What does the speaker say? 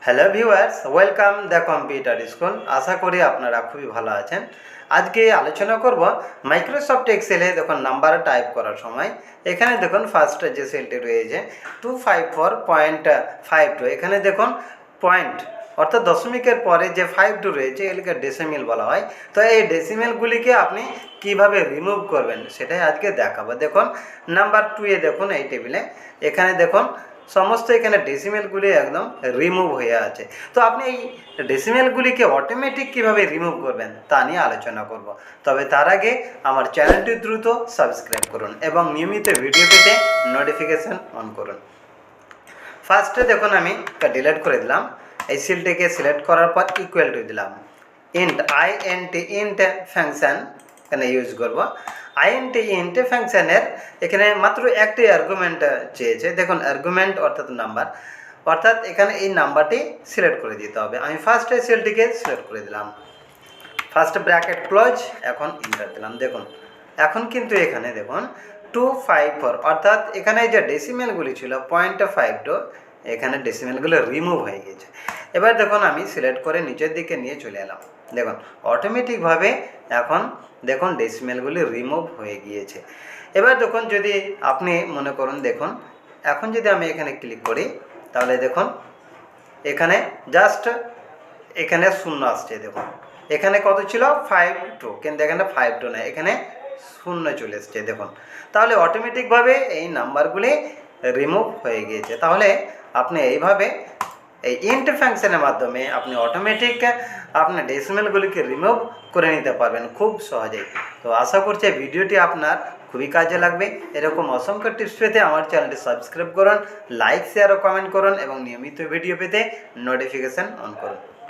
Hello viewers, welcome the computer school. আশা করি আপনারা খুবই ভালো আছেন। আজকে আলোচনা করব মাইক্রোসফট এক্সেলে দেখুন নাম্বার টাইপ করার সময় এখানে দেখুন ফার্স্ট যে সেলটি রয়েছে 254.52, এখানে দেখুন পয়েন্ট অর্থাৎ দশমিকের পরে যে 52 রয়েছে এগুলিকে ডেসিমেল বলা হয়। তো এই ডেসিমেলগুলিকে আপনি কিভাবে রিমুভ করবেন সেটাই আজকে দেখাবো। দেখুন নাম্বার 2 দেখুন এই টেবিলে এখানে দেখুন সমস্ত এখানে ডেসিমেলগুলি একদম রিমুভ হয়ে আছে। তো আপনি এই ডেসিমেলগুলিকে অটোমেটিক কিভাবে রিমুভ করবেন তা নিয়ে আলোচনা করব। তবে তার আগে আমার চ্যানেলটি দ্রুত সাবস্ক্রাইব করুন এবং নিয়মিত ভিডিও পেতে নোটিফিকেশান অন করুন। ফার্স্টে দেখুন আমি ডিলিট করে দিলাম। এই সেলটিকে সিলেক্ট করার পর ইকুয়াল টু দিলাম ইন্ট ফাংশন এখানে ইউজ করব। ইন্ট ফাংশনের এখানে মাত্র একটি আর্গুমেন্ট চেয়েছে। দেখুন আর্গুমেন্ট অর্থাৎ নাম্বার, অর্থাৎ এখানে এই নাম্বারটি সিলেক্ট করে দিতে হবে। আমি ফার্স্ট সেলটিকে সিলেক্ট করে দিলাম, ফার্স্ট ব্র্যাকেট ক্লোজ, এখন এন্টার দিলাম। দেখুন এখন কিন্তু এখানে দেখুন 254 অর্থাৎ এখানে যে ডেসিমেলগুলি ছিল 0.52 এখানে ডেসিমেলগুলো রিমুভ হয়ে গেছে। এবার দেখুন আমি সিলেক্ট করে নিচের দিকে নিয়ে চলে এলাম। দেখুন অটোমেটিকভাবে এখন দেখুন ডেসিমেলগুলি রিমুভ হয়ে গিয়েছে। এবার দেখুন যদি আপনি মনে করুন, দেখুন এখন যদি আমি এখানে ক্লিক করি তাহলে দেখুন এখানে জাস্ট এখানে শূন্য আসছে। দেখুন এখানে কত ছিল 52, কিন্তু এখানে 52 না, এখানে শূন্য চলে এসছে। দেখুন তাহলে অটোমেটিকভাবে এই নাম্বারগুলি রিমুভ হয়ে গিয়েছে। তাহলে আপনি এইভাবে এই ইন্ট ফাংশনের মাধ্যমে আপনি অটোমেটিক আপনার ডেসিমেলগুলিকে রিমুভ করে নিতে পারবেন খুব সহজেই। তো আশা করছি ভিডিওটি আপনার খুবই কাজে লাগবে। এরকম অসংখ্য টিপস পেতে আমার চ্যানেলটি সাবস্ক্রাইব করুন, লাইক শেয়ার ও কমেন্ট করুন এবং নিয়মিত ভিডিও পেতে নোটিফিকেশান অন করুন।